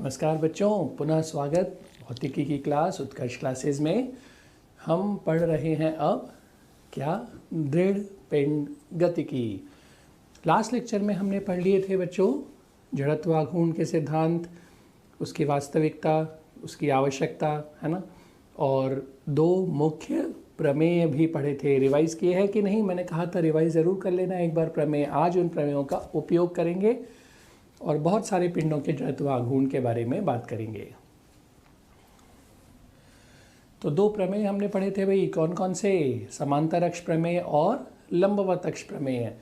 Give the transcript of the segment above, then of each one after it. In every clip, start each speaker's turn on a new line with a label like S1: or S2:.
S1: नमस्कार बच्चों, पुनः स्वागत भौतिकी की क्लास उत्कर्ष क्लासेस में। हम पढ़ रहे हैं अब क्या दृढ़ पिंड गतिकी। लास्ट लेक्चर में हमने पढ़ लिए थे बच्चों जड़त्वाघूर्ण के सिद्धांत, उसकी वास्तविकता, उसकी आवश्यकता, है ना। और दो मुख्य प्रमेय भी पढ़े थे। रिवाइज किए हैं कि नहीं? मैंने कहा था रिवाइज ज़रूर कर लेना एक बार प्रमेय। आज उन प्रमेयों का उपयोग करेंगे और बहुत सारे पिंडों के जड़त्वाघूर्ण के बारे में बात करेंगे। तो दो प्रमेय हमने पढ़े थे भाई, कौन कौन से? समांतर अक्ष प्रमेय और लंबवत अक्ष प्रमेय।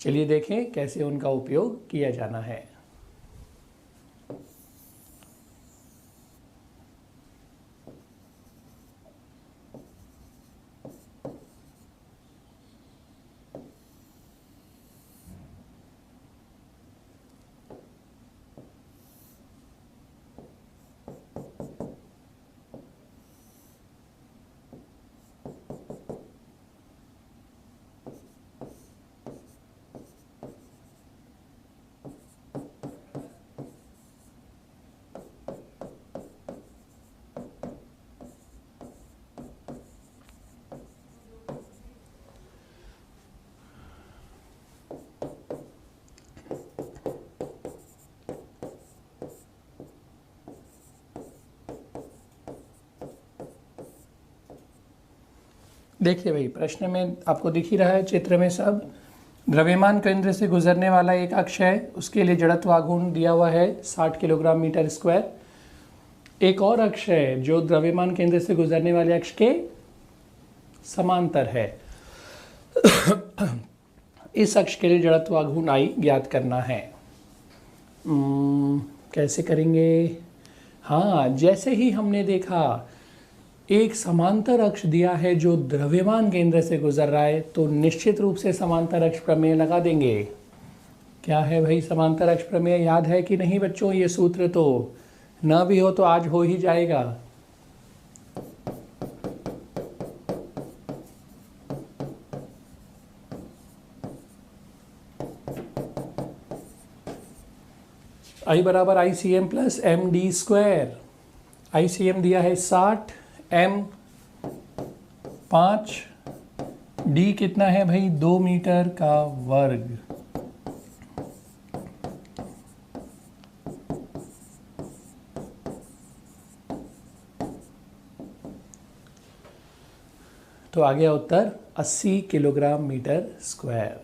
S1: चलिए देखें कैसे उनका उपयोग किया जाना है। देखिए भाई, प्रश्न में आपको दिख ही रहा है चित्र में सब। द्रव्यमान केंद्र से गुजरने वाला एक अक्ष है, उसके लिए जड़त्वाघूर्ण दिया हुआ है 60 किलोग्राम मीटर स्क्वायर। एक और अक्ष है जो द्रव्यमान केंद्र से गुजरने वाले अक्ष के समांतर है। इस अक्ष के लिए जड़त्वाघूर्ण आई ज्ञात करना है। कैसे करेंगे? हाँ, जैसे ही हमने देखा एक समांतर अक्ष दिया है जो द्रव्यमान केंद्र से गुजर रहा है, तो निश्चित रूप से समांतर अक्ष प्रमेय लगा देंगे। क्या है भाई समांतर अक्ष प्रमेय? याद है कि नहीं बच्चों? ये सूत्र तो न भी हो तो आज हो ही जाएगा। आई बराबर ICM plus MD square. ICM दिया है 60, M 5, D कितना है भाई? 2 मीटर का वर्ग। तो आ गया उत्तर 80 किलोग्राम मीटर स्क्वायर।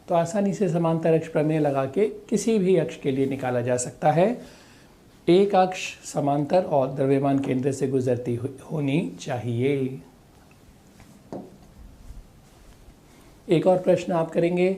S1: तो आसानी से समांतर अक्ष प्रमेय लगा के किसी भी अक्ष के लिए निकाला जा सकता है। एक अक्ष समांतर और द्रव्यमान केंद्र से गुजरती होनी चाहिए। एक और प्रश्न आप करेंगे।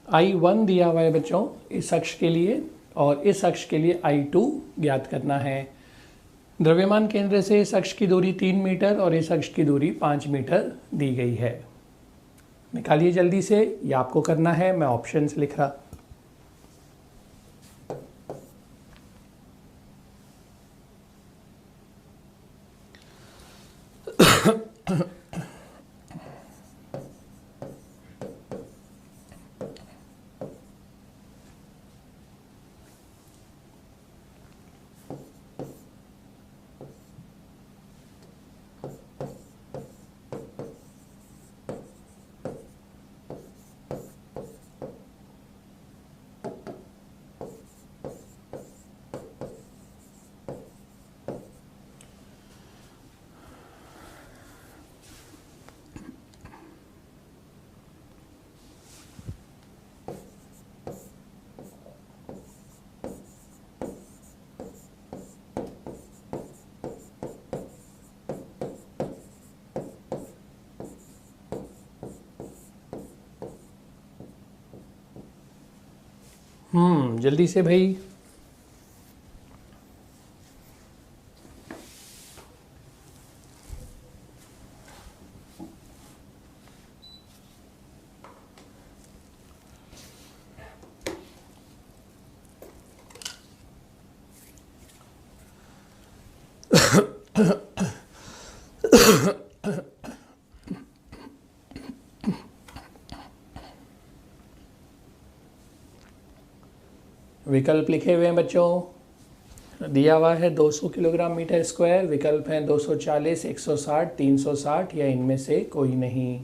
S1: I1 दिया हुआ है बच्चों इस अक्ष के लिए, और इस अक्ष के लिए I2 ज्ञात करना है। द्रव्यमान केंद्र से इस अक्ष की दूरी 3 मीटर और इस अक्ष की दूरी 5 मीटर दी गई है। निकालिए जल्दी से, ये आपको करना है, मैं ऑप्शंस लिख रहा। जल्दी से भाई। विकल्प लिखे हुए हैं बच्चों, दिया हुआ है 200 किलोग्राम मीटर स्क्वायर। विकल्प हैं 240, 160, 360 या इनमें से कोई नहीं।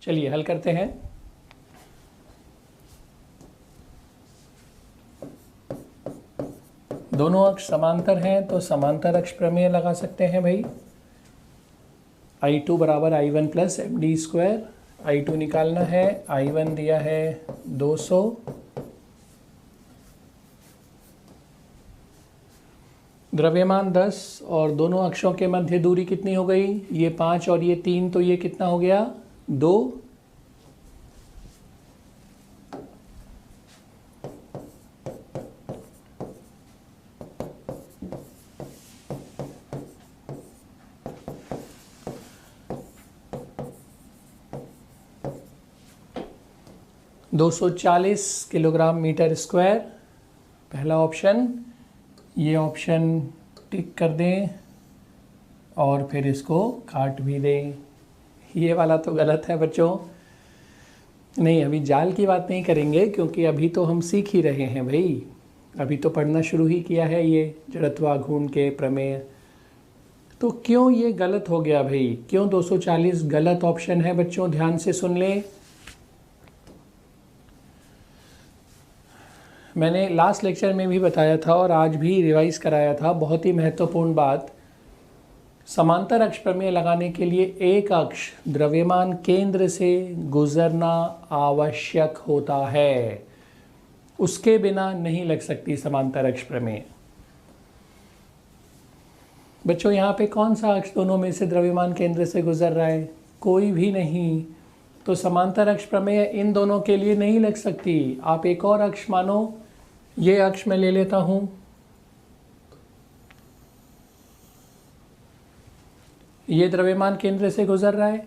S1: चलिए हल करते हैं। दोनों अक्ष समांतर हैं तो समांतर अक्ष प्रमेय लगा सकते हैं भाई। I2 बराबर I1 plus MD square. I2 निकालना है, I1 दिया है 200, द्रव्यमान 10 और दोनों अक्षों के मध्य दूरी कितनी हो गई? ये 5 और ये 3, तो ये कितना हो गया? 2। दो 240 किलोग्राम मीटर स्क्वायर पहला ऑप्शन। ये ऑप्शन टिक कर दें और फिर इसको काट भी दें। ये वाला तो गलत है बच्चों। नहीं, अभी जाल की बात नहीं करेंगे क्योंकि अभी तो हम सीख ही रहे हैं भाई। अभी तो पढ़ना शुरू ही किया है ये जड़त्वाघूर्ण के प्रमेय। तो क्यों ये गलत हो गया भाई? क्यों 240 गलत ऑप्शन है बच्चों? ध्यान से सुन लें। मैंने लास्ट लेक्चर में भी बताया था और आज भी रिवाइज कराया था, बहुत ही महत्वपूर्ण बात। समांतर अक्ष प्रमेय लगाने के लिए एक अक्ष द्रव्यमान केंद्र से गुजरना आवश्यक होता है, उसके बिना नहीं लग सकती समांतर अक्ष प्रमेय। बच्चों यहाँ पे कौन सा अक्ष दोनों में से द्रव्यमान केंद्र से गुजर रहा है? कोई भी नहीं। तो समांतर अक्ष प्रमेय इन दोनों के लिए नहीं लग सकती। आप एक और अक्ष मानो, ये अक्ष मैं ले लेता हूं, ये द्रव्यमान केंद्र से गुजर रहा है,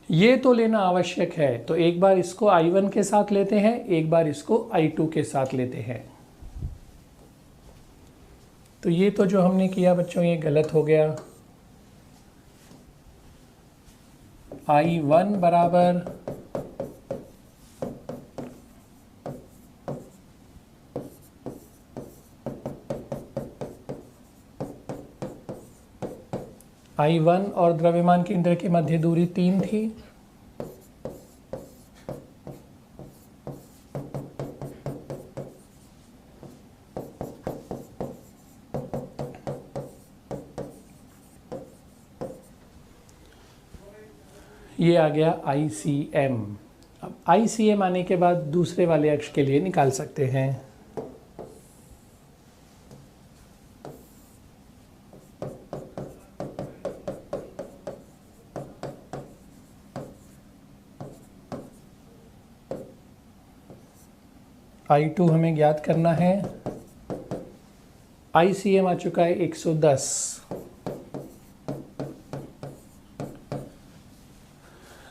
S1: ये तो लेना आवश्यक है। तो एक बार इसको I1 के साथ लेते हैं, एक बार इसको I2 के साथ लेते हैं। तो ये तो जो हमने किया बच्चों ये गलत हो गया। I1 बराबर I1 और द्रव्यमान केंद्र के मध्य दूरी 3 थी। ये आ गया ICM। अब ICM आने के बाद दूसरे वाले अक्ष के लिए निकाल सकते हैं। I2 हमें ज्ञात करना है। ICM आ चुका है 110।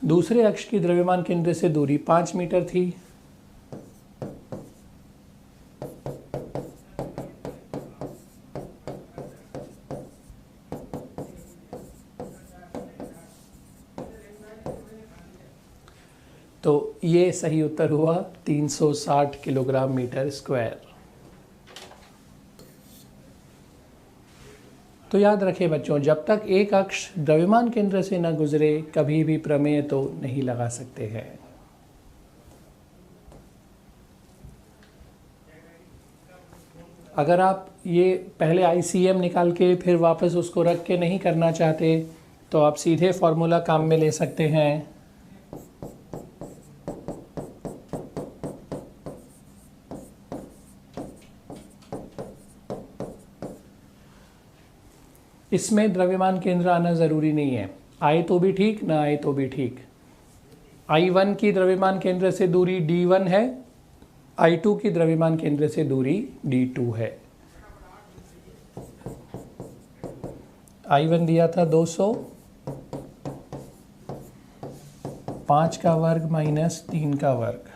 S1: दूसरे अक्ष की द्रव्यमान केंद्र से दूरी 5 मीटर थी। तो ये सही उत्तर हुआ 360 किलोग्राम मीटर स्क्वायर। तो याद रखें बच्चों, जब तक एक अक्ष द्रव्यमान केंद्र से न गुजरे कभी भी प्रमेय तो नहीं लगा सकते हैं। अगर आप ये पहले ICM निकाल के फिर वापस उसको रख के नहीं करना चाहते तो आप सीधे फॉर्मूला काम में ले सकते हैं। इसमें द्रव्यमान केंद्र आना ज़रूरी नहीं है, आए तो भी ठीक, ना आए तो भी ठीक। I1 की द्रव्यमान केंद्र से दूरी D1 है, I2 की द्रव्यमान केंद्र से दूरी D2 है। I1 दिया था 200, 5 का वर्ग माइनस 3 का वर्ग,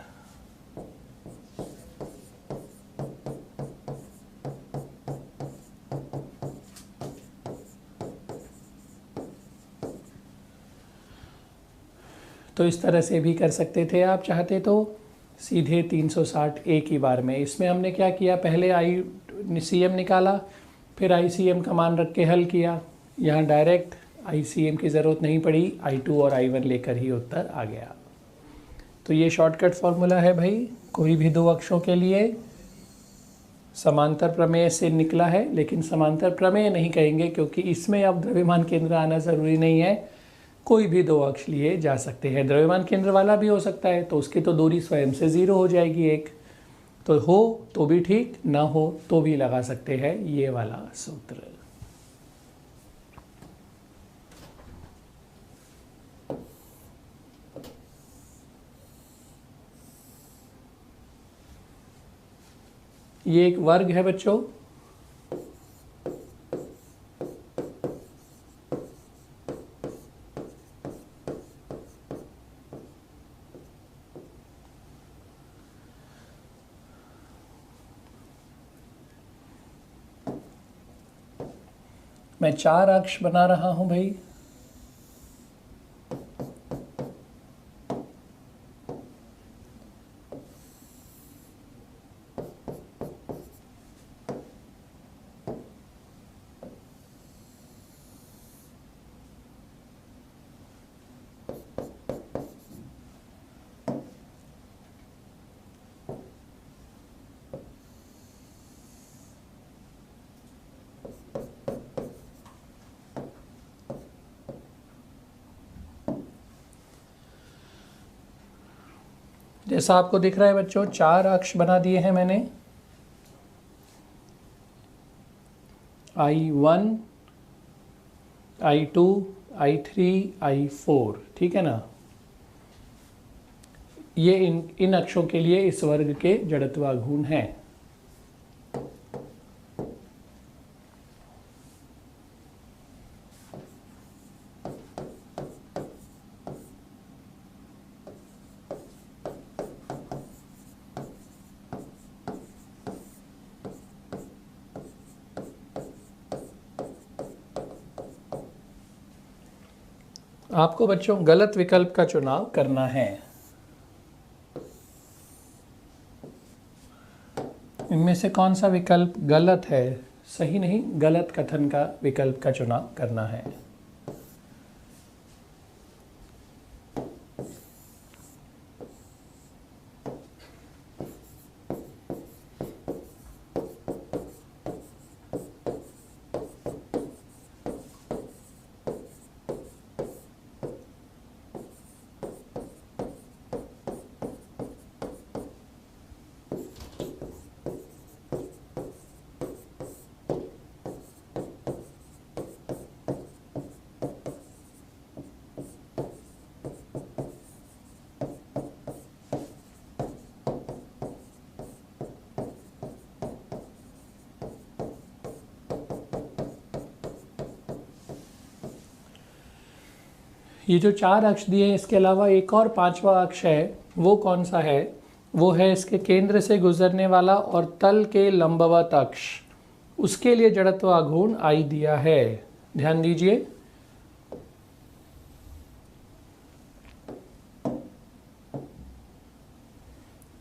S1: तो इस तरह से भी कर सकते थे आप चाहते तो, सीधे 360 एक ही बार में। इसमें हमने क्या किया, पहले ICM निकाला, फिर ICM का मान रख के हल किया। यहाँ डायरेक्ट ICM की ज़रूरत नहीं पड़ी, I2 और I1 लेकर ही उत्तर आ गया। तो ये शॉर्टकट फॉर्मूला है भाई, कोई भी दो अक्षों के लिए समांतर प्रमेय से निकला है, लेकिन समांतर प्रमेय नहीं कहेंगे क्योंकि इसमें अब द्रव्यमान केंद्र आना ज़रूरी नहीं है, कोई भी दो अक्ष लिए जा सकते हैं। द्रव्यमान केंद्र वाला भी हो सकता है तो उसकी तो दूरी स्वयं से 0 हो जाएगी एक, तो हो तो भी ठीक, ना हो तो भी लगा सकते हैं ये वाला सूत्र। ये एक वर्ग है बच्चों, मैं 4 अक्ष बना रहा हूं भाई। जैसा आपको दिख रहा है बच्चों, 4 अक्ष बना दिए हैं मैंने। I1, I2, I3, I4, ठीक है ना। ये इन अक्षों के लिए इस वर्ग के जड़त्वाघूर्ण हैं। आपको बच्चों गलत विकल्प का चुनाव करना है। इनमें से कौन सा विकल्प गलत है, सही नहीं, गलत कथन का विकल्प का चुनाव करना है। ये जो 4 अक्ष दिए हैं, इसके अलावा एक और 5वां अक्ष है, वो कौन सा है? वो है इसके केंद्र से गुजरने वाला और तल के लंबवत अक्ष। उसके लिए जड़त्वाघूर्ण I दिया है, ध्यान दीजिए।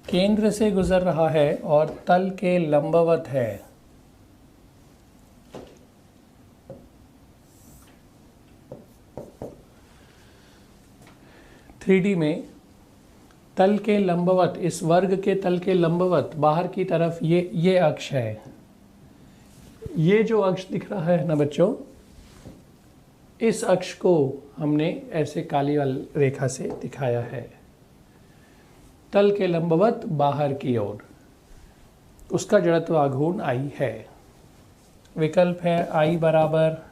S1: केंद्र से गुजर रहा है और तल के लंबवत है। 3D में तल के लंबवत, इस वर्ग के तल के लंबवत बाहर की तरफ ये अक्ष है। ये जो अक्ष दिख रहा है ना बच्चों, इस अक्ष को हमने ऐसे काली वाली रेखा से दिखाया है, तल के लंबवत बाहर की ओर। उसका जड़त्व आघूर्ण I है। विकल्प है I बराबर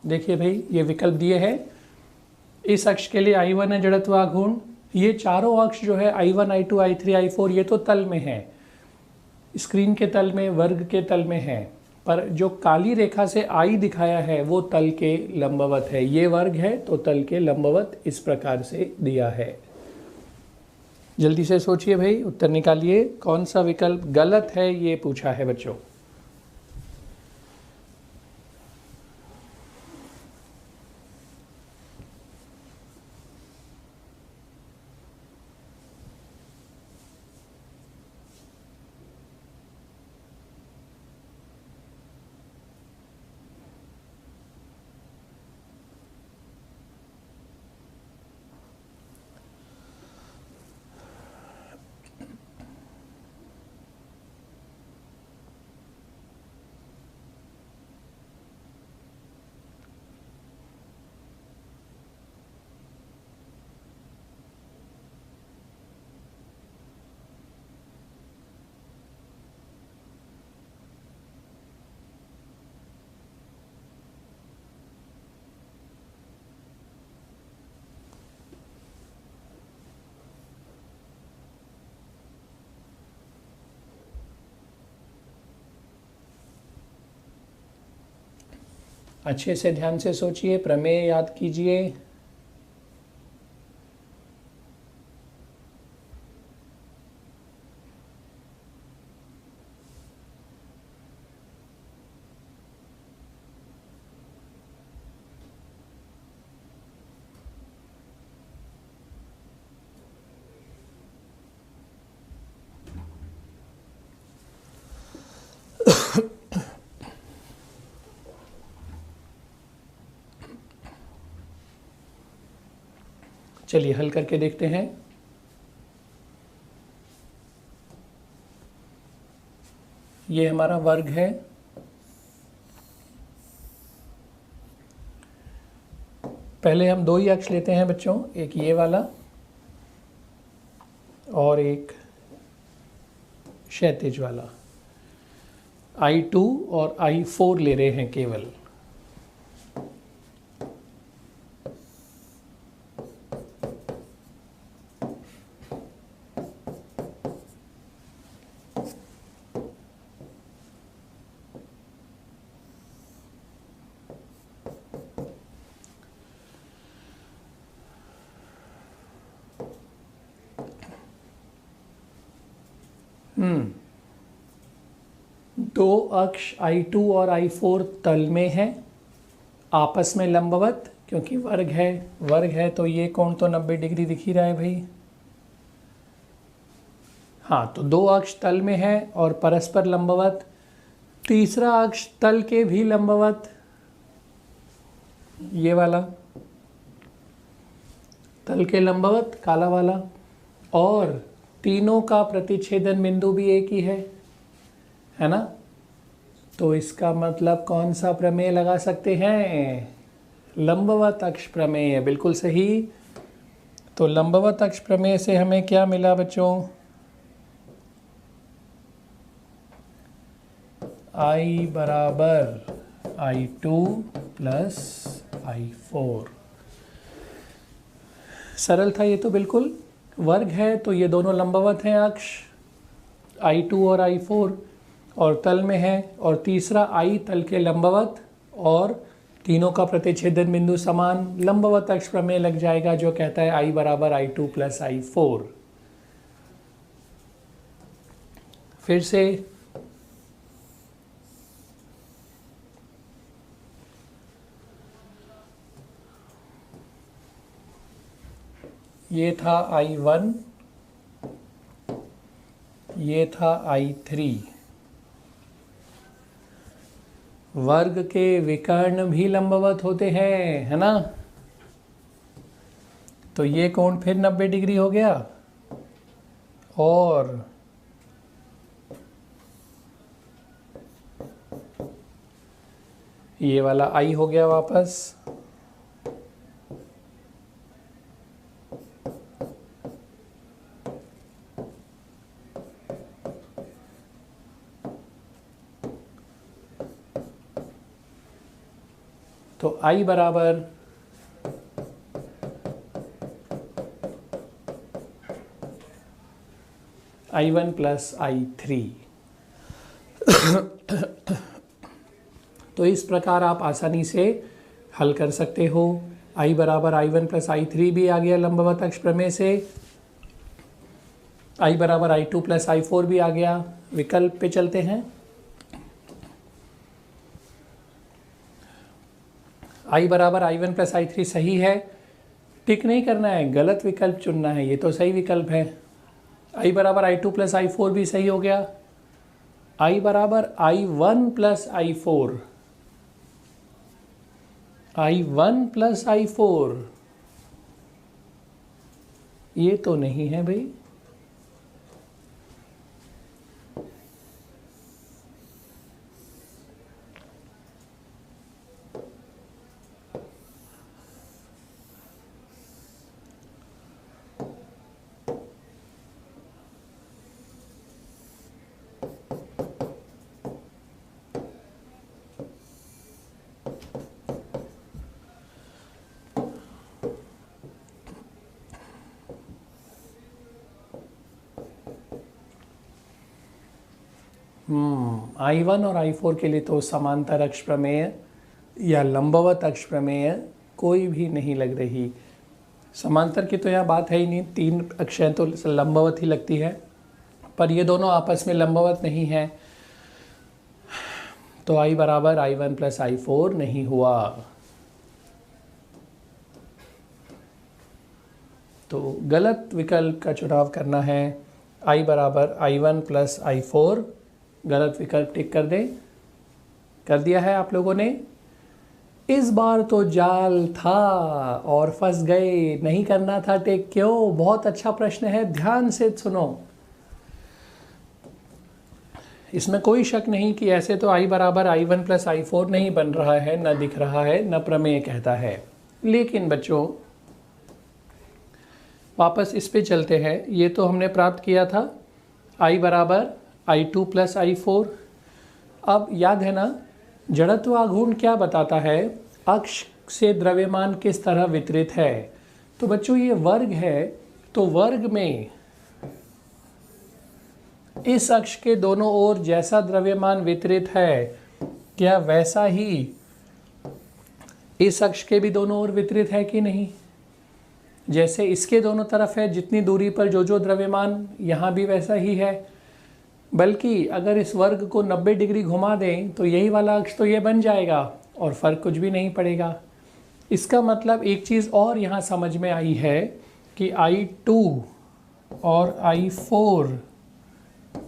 S1: देखिए भाई, ये विकल्प दिए हैं। इस अक्ष के लिए I1 है जड़त्व आघूर्ण। ये चारों अक्ष जो है I1, I2, I3, I4 ये तो तल में है, स्क्रीन के तल में, वर्ग के तल में है, पर जो काली रेखा से I दिखाया है वो तल के लंबवत है। ये वर्ग है तो तल के लंबवत इस प्रकार से दिया है। जल्दी से सोचिए भाई, उत्तर निकालिए। कौन सा विकल्प गलत है ये पूछा है बच्चों। अच्छे से ध्यान से सोचिए, प्रमेय याद कीजिए। चलिए हल करके देखते हैं। ये हमारा वर्ग है। पहले हम दो ही अक्ष लेते हैं बच्चों, एक ये वाला और एक क्षैतिज वाला। I2 और I4 ले रहे हैं केवल। दो अक्ष I2 और I4 तल में है, आपस में लंबवत, क्योंकि वर्ग है तो ये कोण तो 90 डिग्री दिख ही रहा है भाई। हाँ, तो दो अक्ष तल में है और परस्पर लंबवत। तीसरा अक्ष तल के भी लंबवत, ये वाला तल के लंबवत काला वाला, और तीनों का प्रतिच्छेदन बिंदु भी एक ही है ना। तो इसका मतलब कौन सा प्रमेय लगा सकते हैं? लंबवत अक्ष प्रमेय। बिल्कुल सही। तो लंबवत अक्ष प्रमेय से हमें क्या मिला बच्चों? I बराबर I2 प्लस I4। सरल था ये तो बिल्कुल। वर्ग है तो ये दोनों लंबवत हैं अक्ष I2 और I4। और तल में है, और तीसरा I तल के लंबवत, और तीनों का प्रतिच्छेदन बिंदु समान, लंबवत अक्ष प्रमेय लग जाएगा जो कहता है I बराबर I2 प्लस I4। फिर से ये था I1, ये था I3। वर्ग के विकर्ण भी लंबवत होते हैं, है ना। तो ये कोण फिर 90 डिग्री हो गया, और ये वाला I हो गया वापस। तो I बराबर I1 प्लस I3। तो इस प्रकार आप आसानी से हल कर सकते हो। I बराबर I1 प्लस I3 भी आ गया लंबवत अक्ष प्रमेय से, I बराबर I2 प्लस I4 भी आ गया। विकल्प पे चलते हैं। I बराबर I1 प्लस I3 सही है, टिक नहीं करना है, गलत विकल्प चुनना है। ये तो सही विकल्प है। I बराबर I2 प्लस I4 भी सही हो गया। I बराबर I1 plus I4, I1 plus I4, ये तो नहीं है भाई। I1 और I4 के लिए तो समांतर अक्ष प्रमेय या लंबवत अक्ष प्रमेय कोई भी नहीं लग रही। समांतर की तो यहाँ बात है ही नहीं, तीन अक्षें तो लंबवत ही लगती है, पर ये दोनों आपस में लंबवत नहीं है। तो I बराबर I1 प्लस I4 नहीं हुआ। तो गलत विकल्प का चुनाव करना है। I बराबर I1 प्लस I4, गलत विकल्प टिक कर दें। कर दिया है आप लोगों ने। इस बार तो जाल था और फंस गए, नहीं करना था टिक। क्यों? बहुत अच्छा प्रश्न है, ध्यान से सुनो। इसमें कोई शक नहीं कि ऐसे तो I बराबर I1 प्लस I4 नहीं बन रहा है, न दिख रहा है, न प्रमेय कहता है। लेकिन बच्चों वापस इस पे चलते हैं। ये तो हमने प्राप्त किया था I बराबर I2 प्लस I4। अब याद है ना, जड़त्व आघूर्ण क्या बताता है? अक्ष से द्रव्यमान किस तरह वितरित है। तो बच्चों ये वर्ग है, तो वर्ग में इस अक्ष के दोनों ओर जैसा द्रव्यमान वितरित है, क्या वैसा ही इस अक्ष के भी दोनों ओर वितरित है कि नहीं? जैसे इसके दोनों तरफ है, जितनी दूरी पर जो जो द्रव्यमान, यहाँ भी वैसा ही है। बल्कि अगर इस वर्ग को 90 डिग्री घुमा दें तो यही वाला अक्ष तो ये बन जाएगा और फर्क कुछ भी नहीं पड़ेगा। इसका मतलब एक चीज़ और यहाँ समझ में आई है कि I2 और I4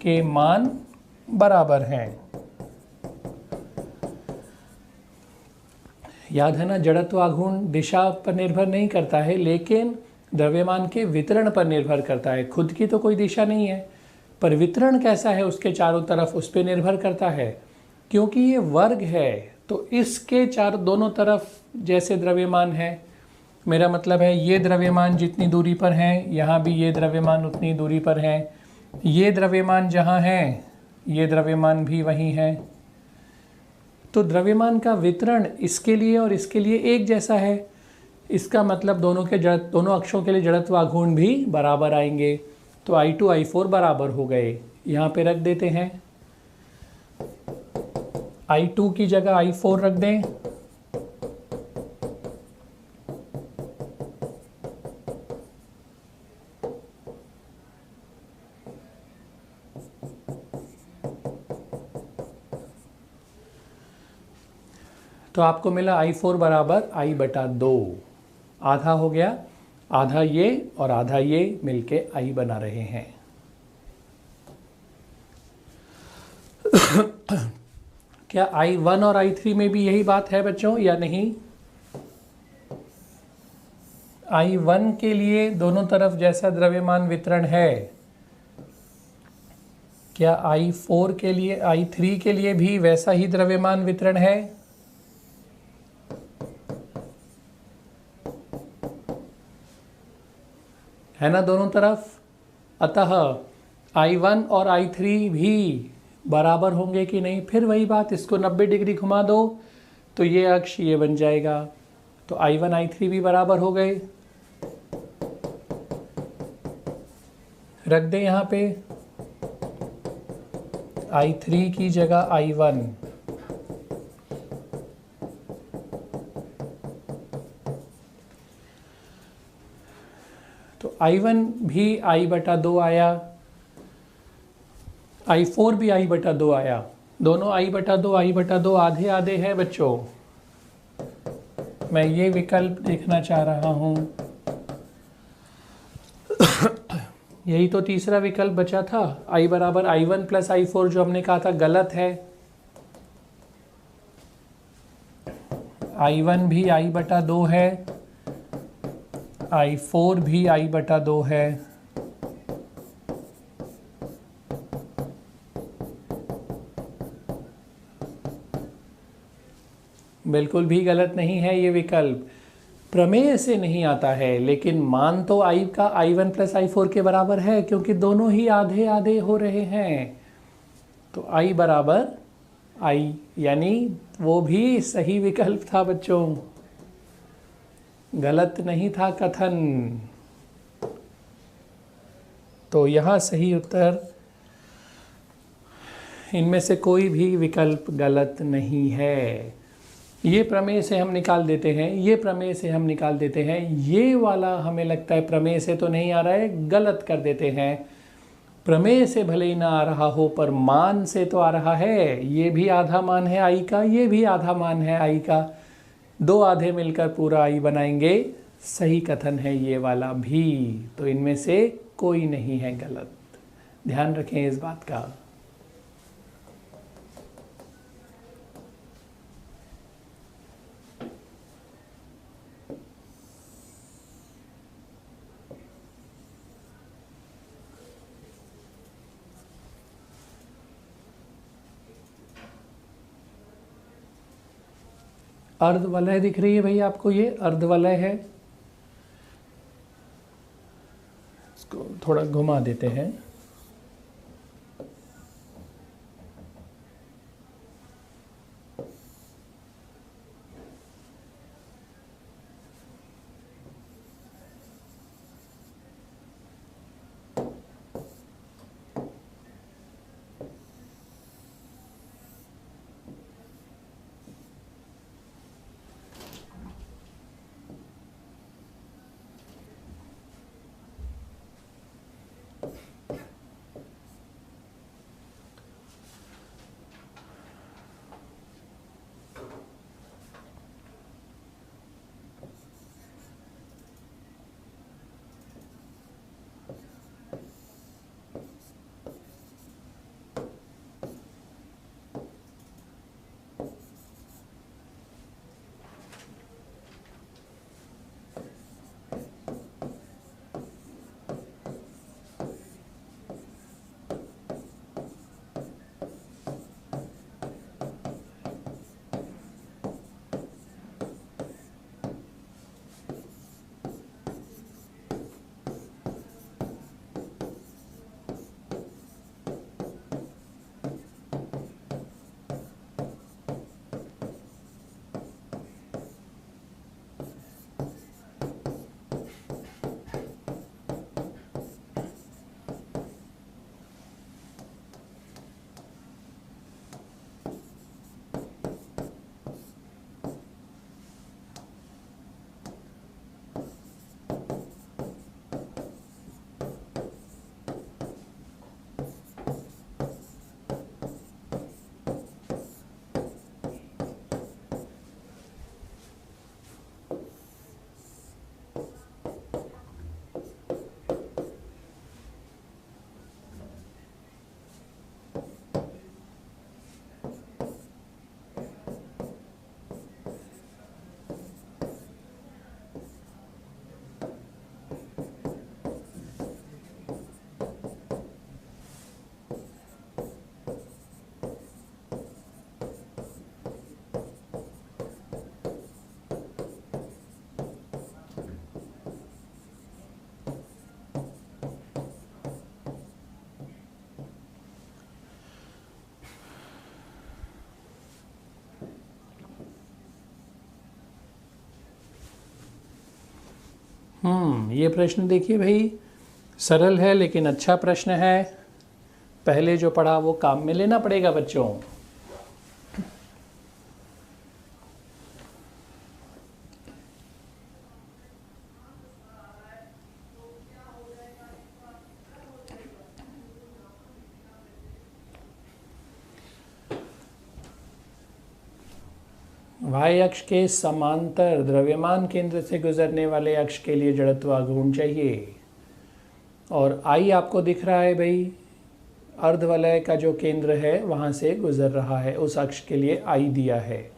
S1: के मान बराबर हैं। याद है ना, जड़त्व आघूर्ण दिशा पर निर्भर नहीं करता है, लेकिन द्रव्यमान के वितरण पर निर्भर करता है। खुद की तो कोई दिशा नहीं है, पर वितरण कैसा है उसके चारों तरफ, उस पर निर्भर करता है। क्योंकि ये वर्ग है तो इसके दोनों तरफ जैसे द्रव्यमान है, मेरा मतलब है ये द्रव्यमान जितनी दूरी पर हैं, यहाँ भी ये द्रव्यमान उतनी दूरी पर हैं। ये द्रव्यमान जहाँ हैं, ये द्रव्यमान भी वहीं है। तो द्रव्यमान का वितरण इसके लिए और इसके लिए एक जैसा है। इसका मतलब दोनों अक्षों के लिए जड़त्व आघूर्ण भी बराबर आएंगे। तो I2 I4 बराबर हो गए। यहाँ पे रख देते हैं। I2 की जगह I4 रख दें। तो आपको मिला I4 बराबर I/2, आधा हो गया, आधा ये और आधा ये मिलके I बना रहे हैं। क्या I1 और I3 में भी यही बात है बच्चों या नहीं? I1 के लिए दोनों तरफ जैसा द्रव्यमान वितरण है, क्या I4 के लिए, I3 के लिए भी वैसा ही द्रव्यमान वितरण है? है ना दोनों तरफ। अतः I1 और I3 भी बराबर होंगे कि नहीं? फिर वही बात, इसको 90 डिग्री घुमा दो तो ये अक्ष ये बन जाएगा, तो I1 I3 भी बराबर हो गए। रख दें यहाँ पे I3 की जगह I1, तो I1 भी I/2 आया, I4 भी I/2 आया, दोनों I/2 आधे आधे हैं बच्चों। मैं ये विकल्प देखना चाह रहा हूं। यही तो तीसरा विकल्प बचा था, I बराबर I1 प्लस I4, जो हमने कहा था गलत है। I1 भी I/2 है, I4 भी I/2 है। बिल्कुल भी गलत नहीं है ये विकल्प, प्रमेय से नहीं आता है, लेकिन मान तो I का I1 प्लस I4 के बराबर है, क्योंकि दोनों ही आधे आधे हो रहे हैं। तो I बराबर I, यानी वो भी सही विकल्प था बच्चों, गलत नहीं था कथन। तो यहाँ सही उत्तर, इनमें से कोई भी विकल्प गलत नहीं है। ये प्रमेय से हम निकाल देते हैं, ये प्रमेय से हम निकाल देते हैं, ये वाला हमें लगता है प्रमेय से तो नहीं आ रहा है, गलत कर देते हैं। प्रमेय से भले ही ना आ रहा हो पर मान से तो आ रहा है। ये भी आधा मान है I का, ये भी आधा मान है I का, दो आधे मिलकर पूरा I बनाएंगे। सही कथन है ये वाला भी, तो इनमें से कोई नहीं है गलत, ध्यान रखें इस बात का। अर्धवलय दिख रही है भाई आपको, ये अर्धवलय है, इसको थोड़ा घुमा देते हैं। ये प्रश्न देखिए भाई, सरल है लेकिन अच्छा प्रश्न है। पहले जो पढ़ा वो काम में लेना पड़ेगा बच्चों। y अक्ष के समांतर द्रव्यमान केंद्र से गुजरने वाले अक्ष के लिए जड़त्व आघूर्ण चाहिए। और I आपको दिख रहा है भाई, अर्धवलय का जो केंद्र है वहाँ से गुजर रहा है, उस अक्ष के लिए I दिया है।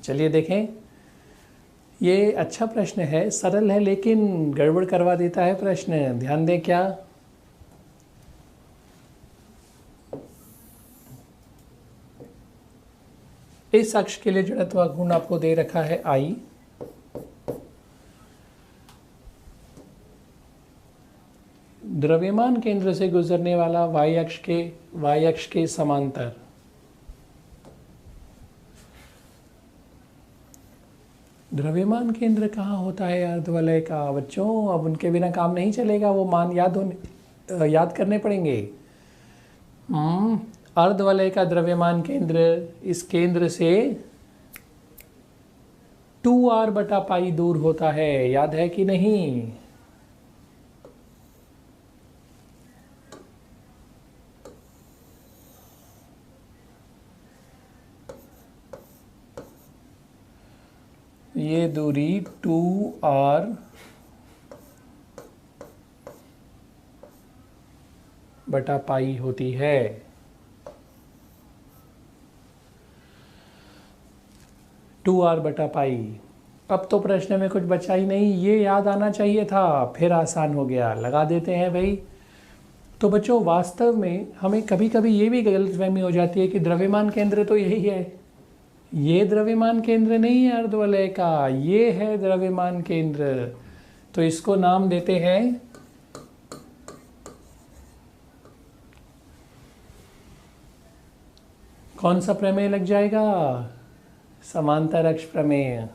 S1: चलिए देखें, ये अच्छा प्रश्न है, सरल है लेकिन गड़बड़ करवा देता है प्रश्न। ध्यान दें क्या, इस अक्ष के लिए जड़त्व आघूर्ण आपको दे रखा है I। द्रव्यमान केंद्र से गुजरने वाला y अक्ष के समांतर। द्रव्यमान केंद्र कहाँ होता है अर्धवलय का बच्चों? अब उनके बिना काम नहीं चलेगा, वो मान याद करने पड़ेंगे। अर्धवलय का द्रव्यमान केंद्र इस केंद्र से 2r/π दूर होता है, याद है कि नहीं? ये दूरी 2r/π होती है। अब तो प्रश्न में कुछ बचा ही नहीं, ये याद आना चाहिए था, फिर आसान हो गया, लगा देते हैं भाई। तो बच्चों वास्तव में हमें कभी कभी ये भी गलतफहमी हो जाती है कि द्रव्यमान केंद्र तो यही है। ये द्रव्यमान केंद्र नहीं है अर्धवलय का, ये है द्रव्यमान केंद्र। तो इसको नाम देते हैं कौन सा प्रमेय लग जाएगा? समांतर अक्ष प्रमेय।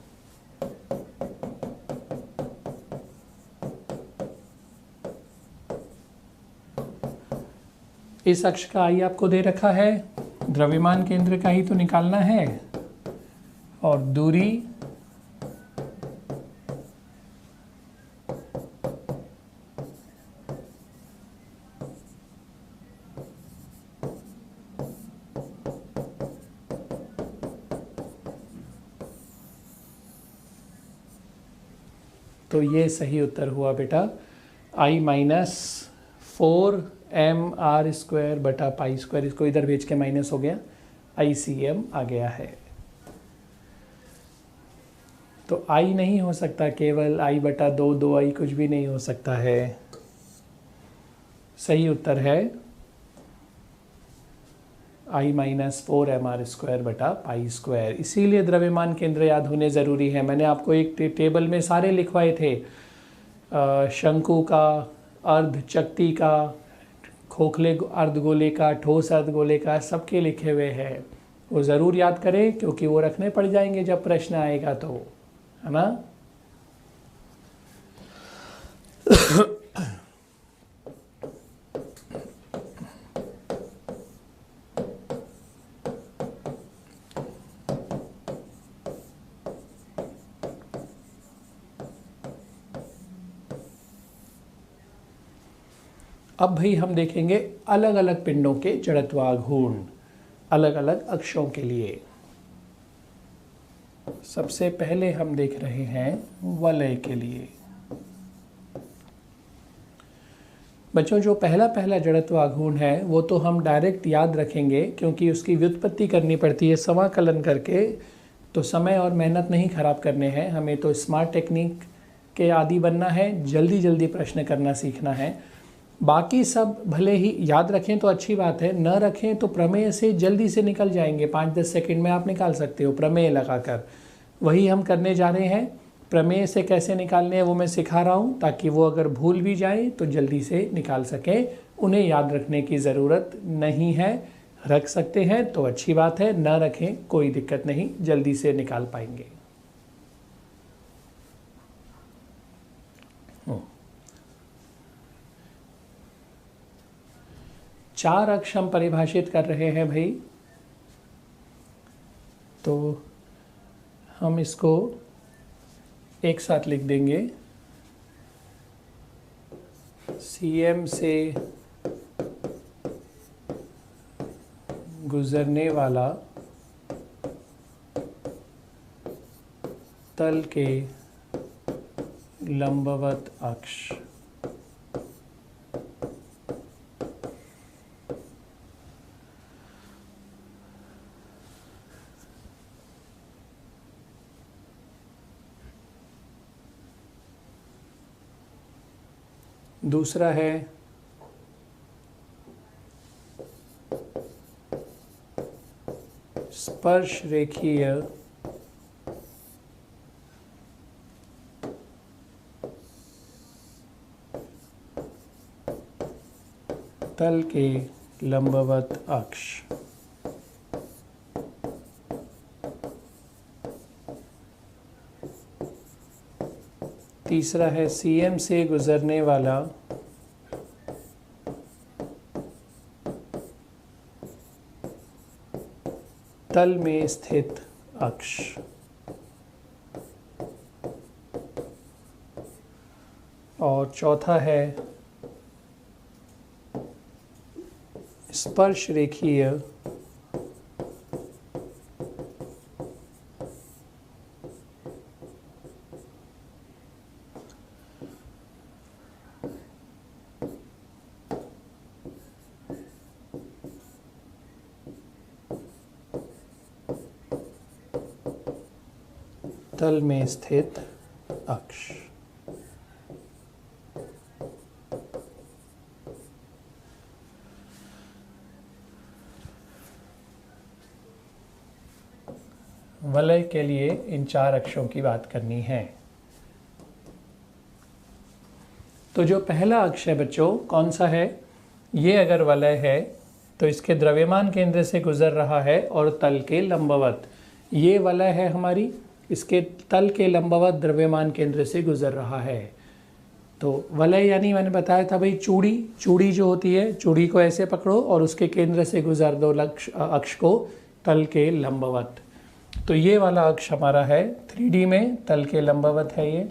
S1: इस अक्ष का I आपको दे रखा है, द्रव्यमान केंद्र का ही तो निकालना है, और दूरी तो ये सही उत्तर हुआ बेटा, I माइनस 4mr² बटा पाई स्क्वायर, इसको इधर भेज के माइनस हो गया, ICM आ गया है। तो I नहीं हो सकता, केवल I बटा 2, 2I कुछ भी नहीं हो सकता है। सही उत्तर है I माइनस 4mr² बटा पाई स्क्वायर। इसीलिए द्रव्यमान केंद्र याद होने ज़रूरी है। मैंने आपको एक टेबल में सारे लिखवाए थे, शंकु का, अर्धचक्ति का, खोखले अर्धगोले का, ठोस अर्धगोले का, सबके लिखे हुए हैं। वो ज़रूर याद करें क्योंकि वो रखने पड़ जाएंगे जब प्रश्न आएगा तो, है ना। अब भाई हम देखेंगे अलग अलग पिंडों के जड़त्वाघूर्ण अलग अलग अक्षों के लिए। सबसे पहले हम देख रहे हैं वलय के लिए। बच्चों जो पहला जड़त्वाघूर्ण है वो तो हम डायरेक्ट याद रखेंगे क्योंकि उसकी व्युत्पत्ति करनी पड़ती है समाकलन करके, तो समय और मेहनत नहीं खराब करने हैं। हमें तो स्मार्ट टेक्निक के आदी बनना है, जल्दी जल्दी प्रश्न करना सीखना है। बाकी सब भले ही याद रखें तो अच्छी बात है, न रखें तो प्रमेय से जल्दी से निकल जाएंगे, 5-10 सेकंड में आप निकाल सकते हो प्रमेय लगाकर। वही हम करने जा रहे हैं। प्रमेय से कैसे निकालने हैं वो मैं सिखा रहा हूँ, ताकि वो अगर भूल भी जाए तो जल्दी से निकाल सकें। उन्हें याद रखने की ज़रूरत नहीं है, रख सकते हैं तो अच्छी बात है, न रखें कोई दिक्कत नहीं, जल्दी से निकाल पाएंगे। चार अक्ष हम परिभाषित कर रहे हैं भाई, तो हम इसको एक साथ लिख देंगे। CM से गुजरने वाला तल के लंबवत अक्ष। दूसरा है स्पर्श रेखीय तल के लंबवत अक्ष। तीसरा है CM से गुजरने वाला तल में स्थित अक्ष। और चौथा है स्पर्श रेखीय तल में स्थित अक्ष। वलय के लिए इन चार अक्षों की बात करनी है। तो जो पहला अक्ष है बच्चों कौन सा है, ये अगर वलय है तो इसके द्रव्यमान केंद्र से गुजर रहा है और तल के लंबवत, ये वलय है हमारी, इसके तल के लंबवत द्रव्यमान केंद्र से गुजर रहा है। तो वलय यानी मैंने बताया था भाई चूड़ी जो होती है, चूड़ी को ऐसे पकड़ो और उसके केंद्र से गुजर दो अक्ष को तल के लंबवत। तो ये वाला अक्ष हमारा है 3D में तल के लंबवत है। ये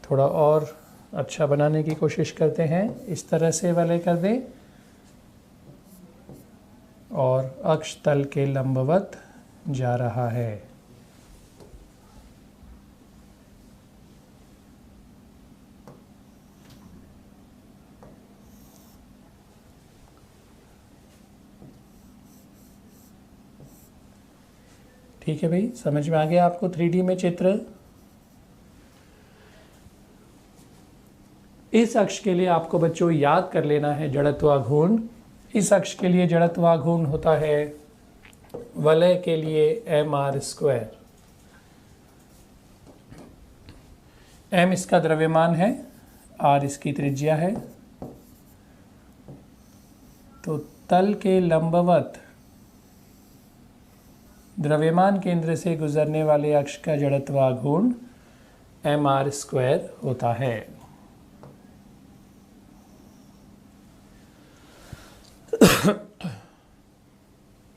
S1: थोड़ा और अच्छा बनाने की कोशिश करते हैं, इस तरह से वलय कर दें और अक्ष तल के लंबवत जा रहा है। ठीक है भाई, समझ में आ गया आपको 3D में चित्र। इस अक्ष के लिए आपको बच्चों याद कर लेना है जड़त्वाघूर्ण। इस अक्ष के लिए जड़त्वाघूर्ण होता है वलय के लिए mr²। m इसका द्रव्यमान है, r इसकी त्रिज्या है। तो तल के लंबवत द्रव्यमान केंद्र से गुजरने वाले अक्ष का जड़त्वाघूर्ण mr² होता है।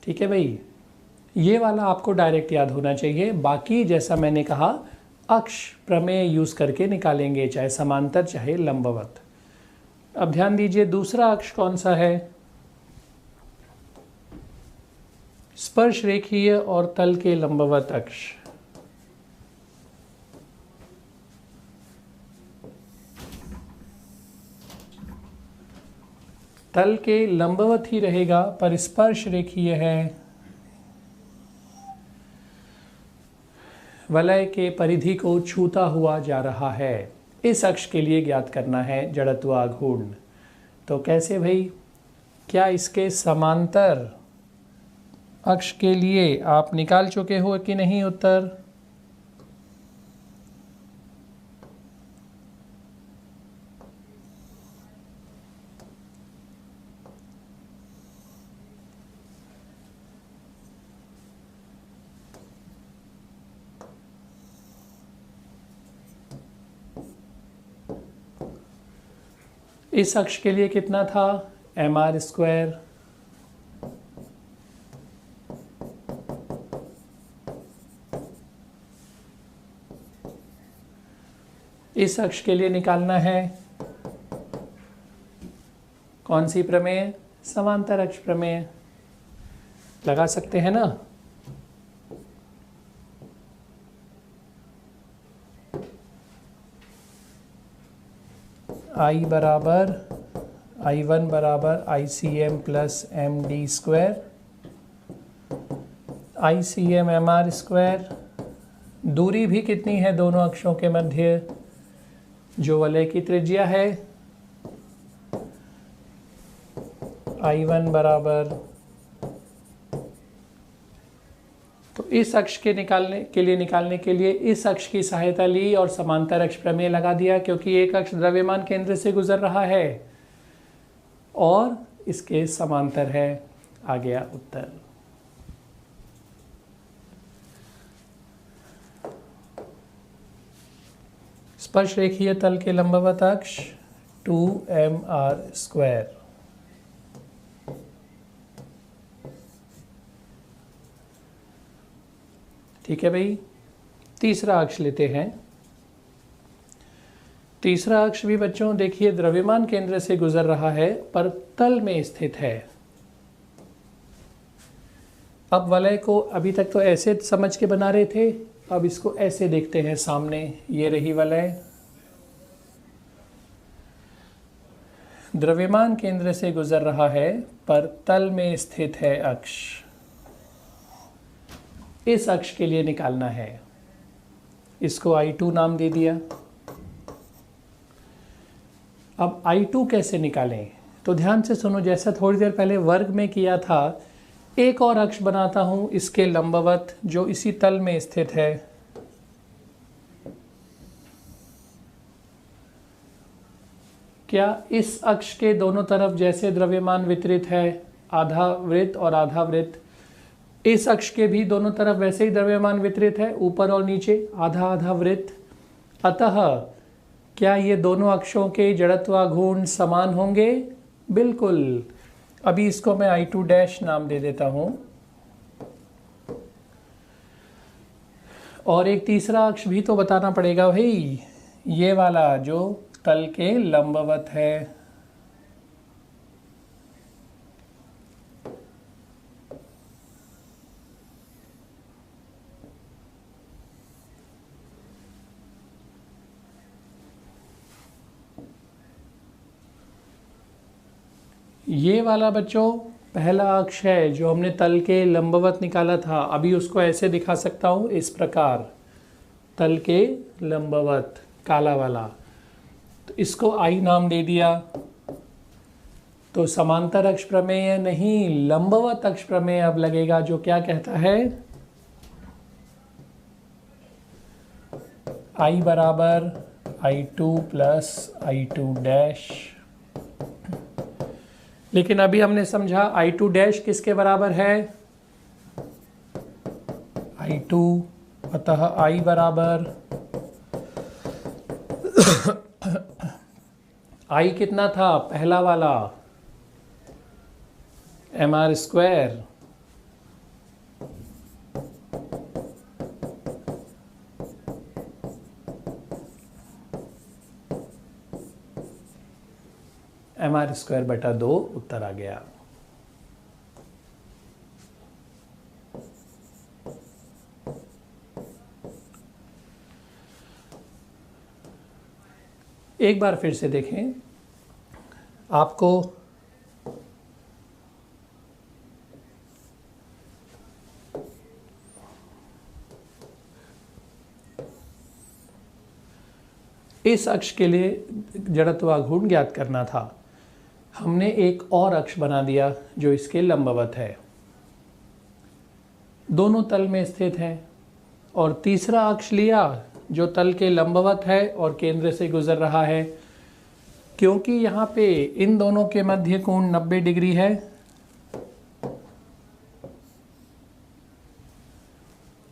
S1: ठीक है भाई, ये वाला आपको डायरेक्ट याद होना चाहिए। बाकी जैसा मैंने कहा अक्ष प्रमेय यूज करके निकालेंगे, चाहे समांतर चाहे लंबवत। अब ध्यान दीजिए दूसरा अक्ष कौन सा है? स्पर्श रेखीय और तल के लंबवत अक्ष। तल के लंबवत ही रहेगा पर स्पर्श रेखीय है, वलय के परिधि को छूता हुआ जा रहा है। इस अक्ष के लिए ज्ञात करना है जड़त्वाघूर्ण। तो कैसे भाई? क्या इसके समांतर अक्ष के लिए आप निकाल चुके हो कि नहीं उत्तर? इस अक्ष के लिए कितना था? mr²। इस अक्ष के लिए निकालना है कौन सी प्रमेय? समांतर अक्ष प्रमेय। लगा सकते हैं ना? I बराबर I1 बराबर ICM plus MD², ICM mr²। दूरी भी कितनी है दोनों अक्षों के मध्य? जो वलय की त्रिज्या है I1 बराबर, तो इस अक्ष के निकालने के लिए इस अक्ष की सहायता ली और समांतर अक्ष प्रमेय लगा दिया, क्योंकि एक अक्ष द्रव्यमान केंद्र से गुजर रहा है और इसके समांतर है। आ गया उत्तर। स्पर्श रेखीय तल के लंबवत अक्ष 2mr²। ठीक है भाई, तीसरा अक्ष लेते हैं। तीसरा अक्ष भी बच्चों देखिए द्रव्यमान केंद्र से गुजर रहा है पर तल में स्थित है। अब वलय को अभी तक तो ऐसे समझ के बना रहे थे, अब इसको ऐसे देखते हैं सामने। ये रही वलय, द्रव्यमान केंद्र से गुजर रहा है पर तल में स्थित है अक्ष। इस अक्ष के लिए निकालना है, इसको I2 नाम दे दिया। अब I2 कैसे निकालें? तो ध्यान से सुनो, जैसा थोड़ी देर पहले वर्ग में किया था, एक और अक्ष बनाता हूं इसके लंबवत जो इसी तल में स्थित है। क्या इस अक्ष के दोनों तरफ जैसे द्रव्यमान वितरित है, आधा वृत्त और आधा वृत्त, इस अक्ष के भी दोनों तरफ वैसे ही द्रव्यमान वितरित है, ऊपर और नीचे आधा आधा वृत्त। अतः क्या ये दोनों अक्षों के जड़त्वाघूर्ण समान होंगे? बिल्कुल। अभी इसको मैं I2' नाम दे देता हूं। और एक तीसरा अक्ष भी तो बताना पड़ेगा भाई, ये वाला जो तल के लंबवत है। ये वाला बच्चों पहला अक्ष है जो हमने तल के लंबवत निकाला था, अभी उसको ऐसे दिखा सकता हूँ इस प्रकार, तल के लंबवत काला वाला, तो इसको आई नाम दे दिया। तो समांतर अक्ष प्रमेय नहीं, लंबवत अक्ष प्रमेय अब लगेगा, जो क्या कहता है I बराबर I2 प्लस I2 डैश। लेकिन अभी हमने समझा I2 डैश किसके बराबर है, I2, अतः I बराबर I कितना था पहला वाला, mr स्क्वायर, mr स्क्वायर बटा 2 उत्तर आ गया। एक बार फिर से देखें, आपको इस अक्ष के लिए जड़त्वाघूर्ण ज्ञात करना था। हमने एक और अक्ष बना दिया जो इसके लंबवत है, दोनों तल में स्थित है, और तीसरा अक्ष लिया जो तल के लंबवत है और केंद्र से गुजर रहा है। क्योंकि यहाँ पे इन दोनों के मध्य कोण 90 डिग्री है,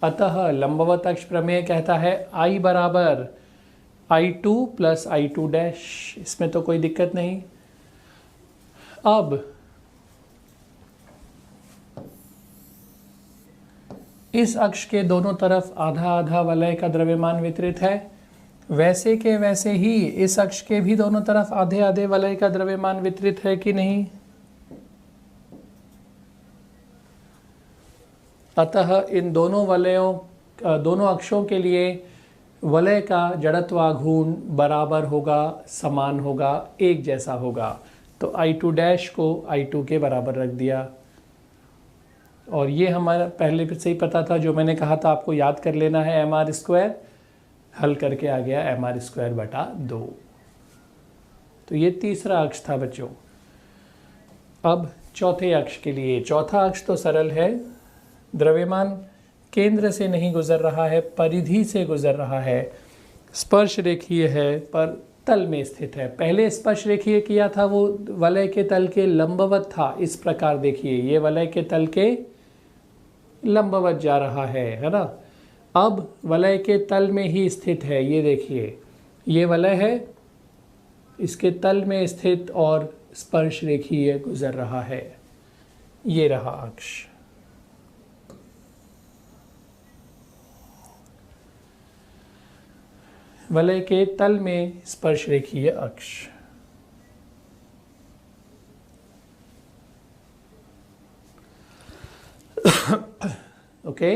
S1: अतः लंबवत अक्ष प्रमेय कहता है I बराबर I2 प्लस I2 डैश। इसमें तो कोई दिक्कत नहीं। अब इस अक्ष के दोनों तरफ आधा आधा वलय का द्रव्यमान वितरित है, वैसे के वैसे ही इस अक्ष के भी दोनों तरफ आधे आधे वलय का द्रव्यमान वितरित है कि नहीं। अतः इन दोनों वलयों, दोनों अक्षों के लिए वलय का जड़त्वाघूर्ण बराबर होगा, समान होगा, एक जैसा होगा। तो I2 डैश को I2 के बराबर रख दिया, और ये हमारा पहले से ही पता था, जो मैंने कहा था आपको याद कर लेना है mr स्क्वायर, हल करके आ गया mr स्क्वायर बटा 2। तो ये तीसरा अक्ष था बच्चों। अब चौथे अक्ष के लिए, चौथा अक्ष तो सरल है, द्रव्यमान केंद्र से नहीं गुजर रहा है, परिधि से गुजर रहा है, स्पर्श रेखीय है पर तल में स्थित है। पहले स्पर्श रेखीय किया था वो वलय के तल के लंबवत था। इस प्रकार देखिए, ये वलय के तल के लंबवत जा रहा है ना। अब वलय के तल में ही स्थित है, ये देखिए, ये वलय है, इसके तल में स्थित और स्पर्श रेखीय गुजर रहा है। ये रहा अक्ष। वलय के तल में स्पर्श रेखीय अक्ष। ओके,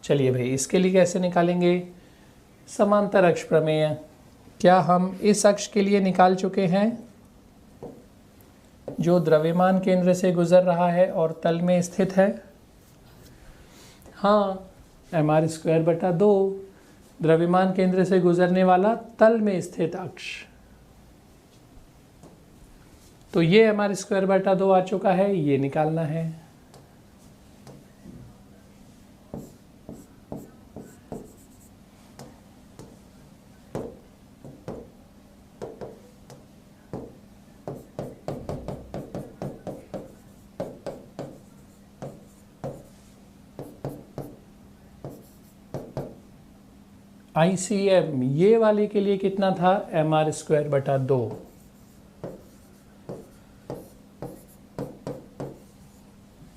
S1: चलिए भाई, इसके लिए कैसे निकालेंगे समांतर अक्ष प्रमेय? क्या हम इस अक्ष के लिए निकाल चुके हैं जो द्रव्यमान केंद्र से गुजर रहा है और तल में स्थित है? हाँ, mr स्क्वायर बटा 2, द्रव्यमान केंद्र से गुजरने वाला तल में स्थित अक्ष। तो ये mr स्क्वायर बटा 2 आ चुका है, ये निकालना है। ICM ये वाले के लिए कितना था? mr स्क्वायर बटा 2।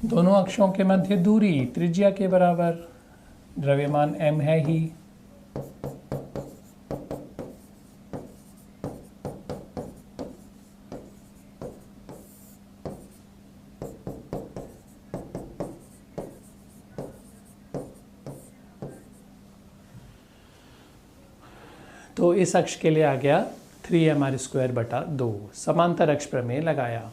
S1: दोनों अक्षों के मध्य दूरी त्रिज्या के बराबर, द्रव्यमान m है ही। तो इस अक्ष के लिए आ गया 3mr स्क्वायर बटा 2। समांतर अक्ष प्रमेय लगाया।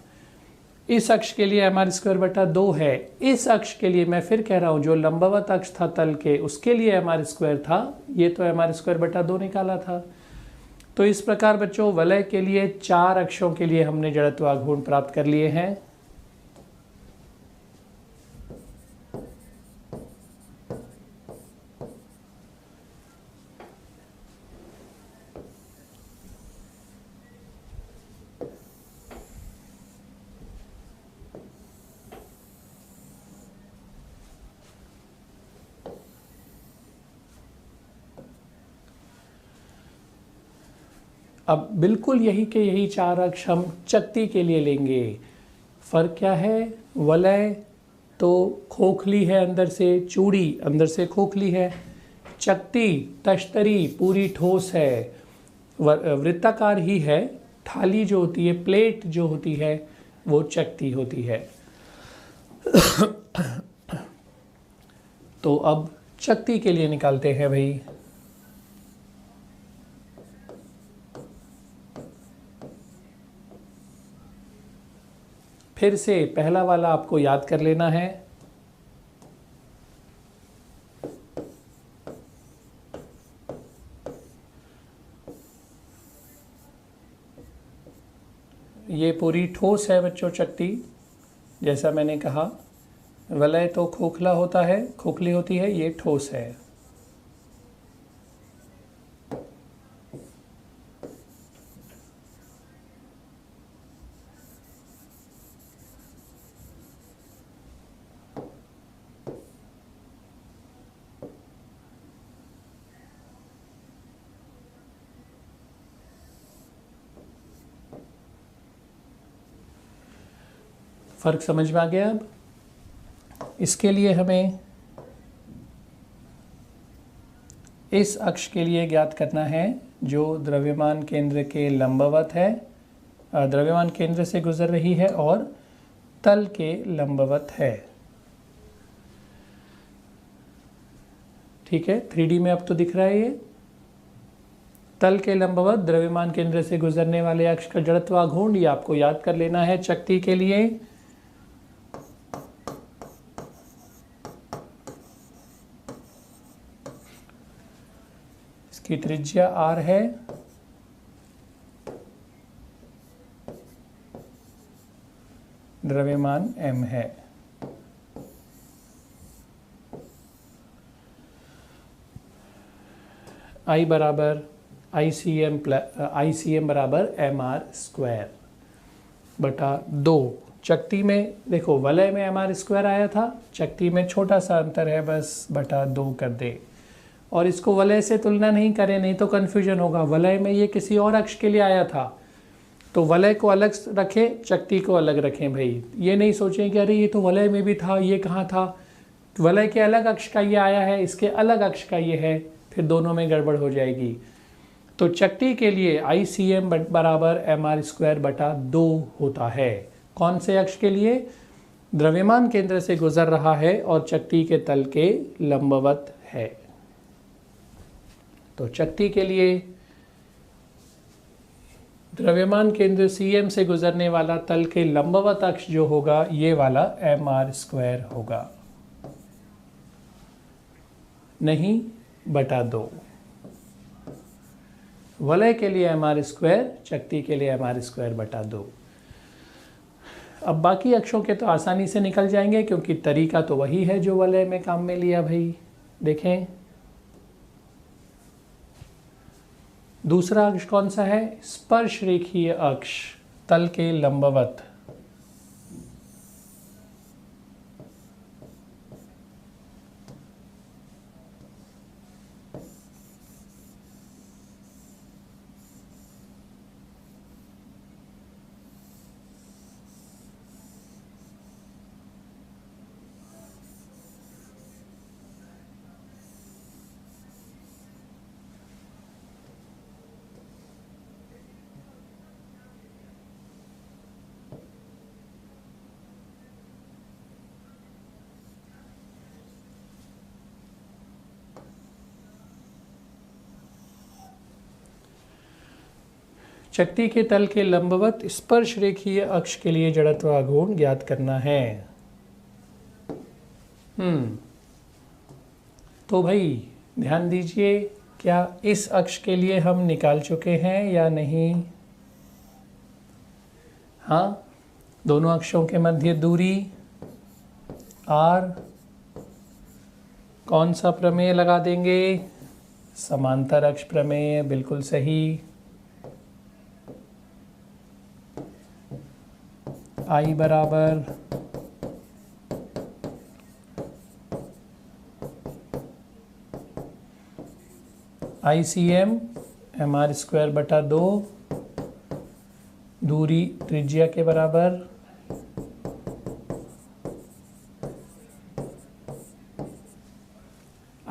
S1: इस अक्ष के लिए एम आर स्क्वायर बटा 2 है। इस अक्ष के लिए मैं फिर कह रहा हूँ, जो लंबवत अक्ष था तल के, उसके लिए एम आर स्क्वायर था, ये तो एम आर स्क्वायर बटा 2 निकाला था। तो इस प्रकार बच्चों वलय के लिए 4 अक्षों के लिए हमने जड़त्वाघूर्ण प्राप्त कर लिए हैं। अब बिल्कुल यही के यही 4 अक्ष हम चक्ति के लिए लेंगे। फर्क क्या है? वलय तो खोखली है अंदर से, चूड़ी अंदर से खोखली है। चक्ति तश्तरी पूरी ठोस है, वृत्ताकार ही है। थाली जो होती है, प्लेट जो होती है, वो चक्ति होती है। तो अब चक्ति के लिए निकालते हैं भाई। फिर से पहला वाला आपको याद कर लेना है। ये पूरी ठोस है बच्चों चक्ति। जैसा मैंने कहा, वलय तो खोखला होता है, खोखली होती है, ये ठोस है। फर्क समझ में आ गया? अब इसके लिए हमें इस अक्ष के लिए ज्ञात करना है जो द्रव्यमान केंद्र के लंबवत है, द्रव्यमान केंद्र से गुजर रही है और तल के लंबवत है। ठीक है, 3D में अब तो दिख रहा है ये। तल के लंबवत द्रव्यमान केंद्र से गुजरने वाले अक्ष का जड़त्वाघूर्ण, ये आपको याद कर लेना है चक्ति के लिए। इसकी त्रिज्या r है। द्रव्यमान m है। I बराबर ICM बराबर mr² बटा 2। चक्ति में देखो, वलय में mr² आया था, चक्ति में छोटा सा अंतर है, बस बटा 2 कर दे। और इसको वलय से तुलना नहीं करें, नहीं तो कन्फ्यूजन होगा। वलय में ये किसी और अक्ष के लिए आया था, तो वलय को अलग रखें, चक्ति को अलग रखें भाई। ये नहीं सोचें कि अरे ये तो वलय में भी था, ये कहाँ था। वलय के अलग अक्ष का ये आया है, इसके अलग अक्ष का ये है, फिर दोनों में गड़बड़ हो जाएगी। तो चक्ति के लिए ICM बराबर mr² बटा 2 होता है। कौन से अक्ष के लिए? द्रव्यमान केंद्र से गुजर रहा है और चक्ति के तल के लंबवत है। तो चक्ति के लिए द्रव्यमान केंद्र CM से गुजरने वाला तल के लंबवत अक्ष जो होगा, ये वाला mr² होगा, नहीं बटा 2। वलय के लिए mr², चक्ति के लिए mr² बटा 2। अब बाकी अक्षों के तो आसानी से निकल जाएंगे, क्योंकि तरीका तो वही है जो वलय में काम में लिया भाई। देखें, दूसरा अक्ष कौन सा है? स्पर्श रेखीय अक्ष, तल के लंबवत। चकती के तल के लंबवत स्पर्श रेखीय अक्ष के लिए जड़त्व आघूर्ण ज्ञात करना है। तो भाई ध्यान दीजिए, क्या इस अक्ष के लिए हम निकाल चुके हैं या नहीं? हाँ, दोनों अक्षों के मध्य दूरी r, कौन सा प्रमेय लगा देंगे? समांतर अक्ष प्रमेय, बिल्कुल सही। I बराबर ICM MR स्क्वायर बटा 2, दूरी त्रिज्या के बराबर,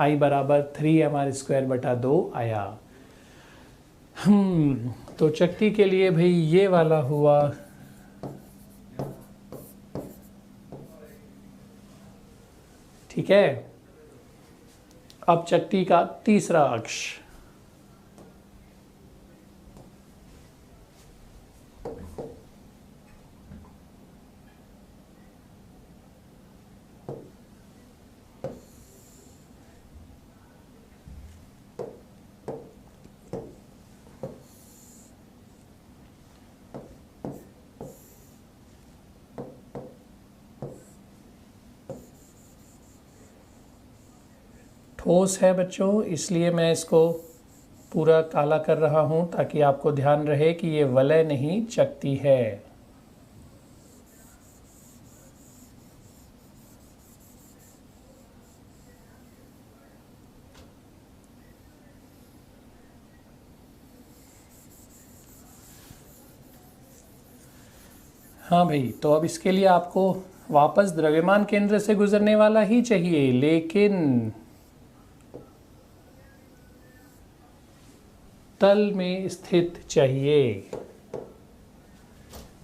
S1: I बराबर 3MR स्क्वायर बटा 2 आया। तो चकती के लिए भाई ये वाला हुआ। ठीक है, अब चकती का तीसरा अक्ष। ठोस है बच्चों, इसलिए मैं इसको पूरा काला कर रहा हूं ताकि आपको ध्यान रहे कि ये वलय नहीं चकती है। हाँ भाई, तो अब इसके लिए आपको वापस द्रव्यमान केंद्र से गुजरने वाला ही चाहिए, लेकिन तल में स्थित चाहिए।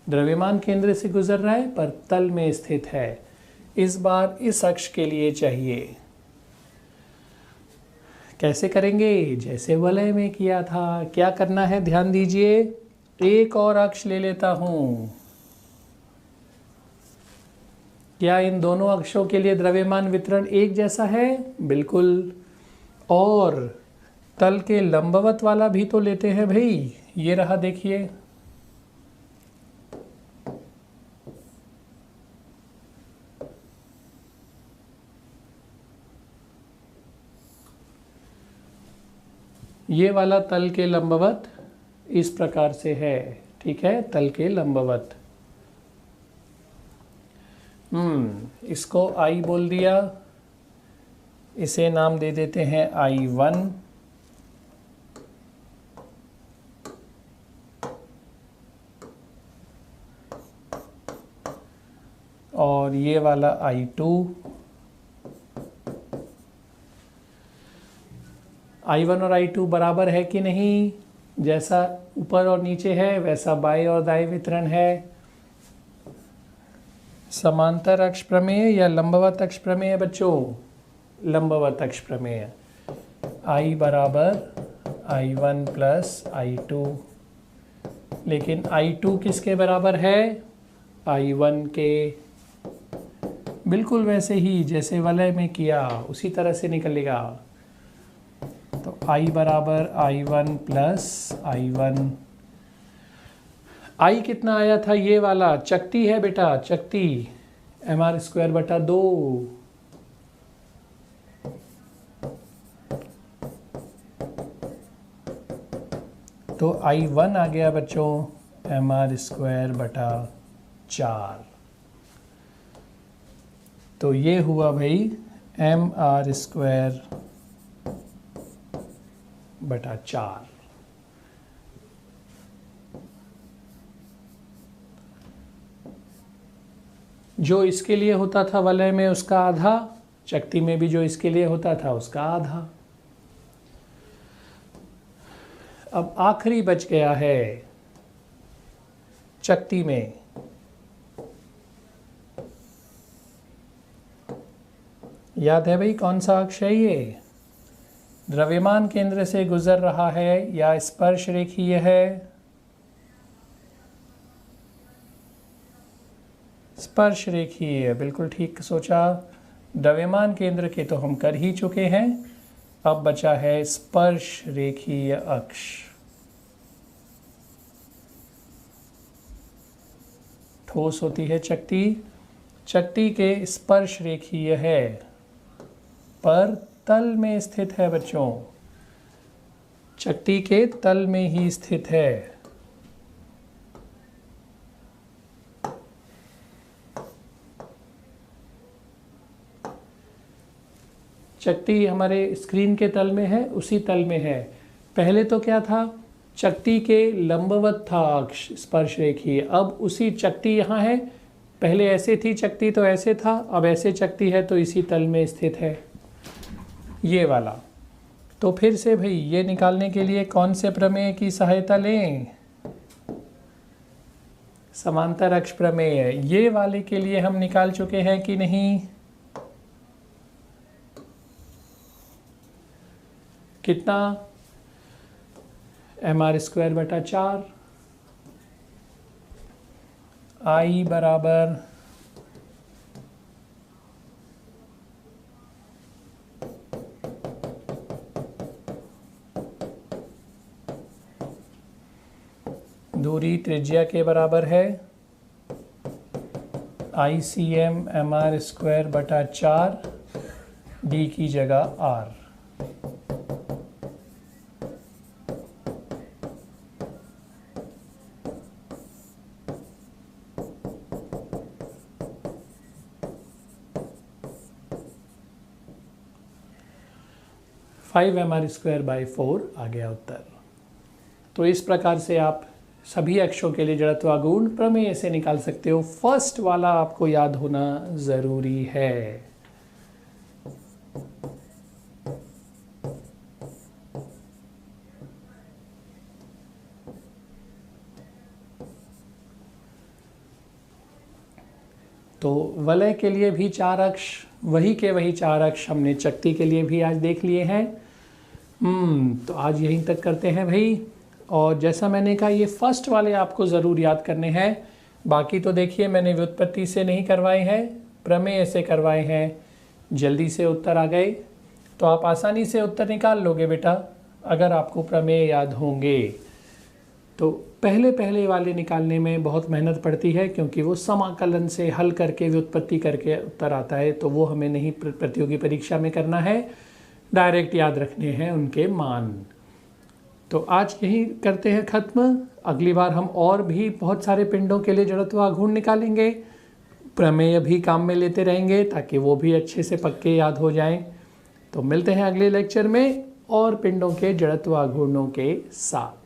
S1: द्रव्यमान केंद्र से गुजर रहा है पर तल में स्थित है। इस बार इस अक्ष के लिए चाहिए। कैसे करेंगे? जैसे वलय में किया था। क्या करना है ध्यान दीजिए, एक और अक्ष ले लेता हूं। क्या इन दोनों अक्षों के लिए द्रव्यमान वितरण एक जैसा है? बिल्कुल। और तल के लंबवत वाला भी तो लेते हैं भाई, ये रहा देखिए। ये वाला तल के लंबवत इस प्रकार से है। ठीक है, तल के लंबवत। इसको I बोल दिया, इसे नाम दे देते हैं I1। और ये वाला I2। I1 और I2 बराबर है कि नहीं? जैसा ऊपर और नीचे है वैसा बाएं और दाएं वितरण है। समांतर अक्ष प्रमेय या लंबवत अक्ष प्रमेय बच्चों? लंबवत अक्ष प्रमेय। I बराबर I1 प्लस I2, लेकिन I2 किसके बराबर है? I1 के। बिल्कुल वैसे ही जैसे वलय में किया उसी तरह से निकलेगा। तो I बराबर I1 प्लस I1। I कितना आया था? ये वाला चकती है बेटा, चकती। MR स्क्वायर बटा 2। तो I1 आ गया बच्चों MR स्क्वायर बटा 4। तो ये हुआ भाई MR स्क्वायर बटा 4। जो इसके लिए होता था वलय में उसका आधा, चकती में भी जो इसके लिए होता था उसका आधा। अब आखिरी बच गया है चकती में। याद है भाई कौन सा अक्ष है ये? द्रव्यमान केंद्र से गुजर रहा है या स्पर्श रेखीय है? स्पर्श रेखीय, बिल्कुल ठीक सोचा। द्रव्यमान केंद्र के तो हम कर ही चुके हैं, अब बचा है स्पर्श रेखीय अक्ष। ठोस होती है चकती, चकती के स्पर्श रेखीय है पर तल में स्थित है बच्चों, चकती के तल में ही स्थित है। चकती हमारे स्क्रीन के तल में है, उसी तल में है। पहले तो क्या था, चकती के लंबवत था अक्ष स्पर्श रेखीय, अब उसी चकती यहाँ है, पहले ऐसे थी चकती तो ऐसे था, अब ऐसे चकती है तो इसी तल में स्थित है, ये वाला। तो फिर से भाई ये निकालने के लिए कौन से प्रमेय की सहायता लें? समांतर अक्ष प्रमेय। ये वाले के लिए हम निकाल चुके हैं कि नहीं? कितना? mr²/4 I बराबर दूरी त्रिज्या के बराबर है ICM mr²/4 d की जगह r। फाइव mr²/4 आ गया उत्तर। तो इस प्रकार से आप सभी अक्षों के लिए जड़त्वागुण प्रमेय से निकाल सकते हो। फर्स्ट वाला आपको याद होना जरूरी है। तो वलय के लिए भी 4 अक्ष, वही के वही 4 अक्ष हमने चकती के लिए भी आज देख लिए हैं। तो आज यहीं तक करते हैं भाई। और जैसा मैंने कहा ये फर्स्ट वाले आपको ज़रूर याद करने हैं, बाकी तो देखिए मैंने व्युत्पत्ति से नहीं करवाए हैं, प्रमेय से करवाए हैं। जल्दी से उत्तर आ गए तो आप आसानी से उत्तर निकाल लोगे बेटा, अगर आपको प्रमेय याद होंगे। तो पहले पहले वाले निकालने में बहुत मेहनत पड़ती है, क्योंकि वो समाकलन से हल करके व्युत्पत्ति करके उत्तर आता है, तो वो हमें नहीं प्रतियोगी परीक्षा में करना है, डायरेक्ट याद रखने हैं उनके मान। तो आज यही करते हैं ख़त्म। अगली बार हम और भी बहुत सारे पिंडों के लिए जड़त्वाघूर्ण निकालेंगे, प्रमेय भी काम में लेते रहेंगे ताकि वो भी अच्छे से पक्के याद हो जाएं। तो मिलते हैं अगले लेक्चर में और पिंडों के जड़त्वाघूर्णों के साथ।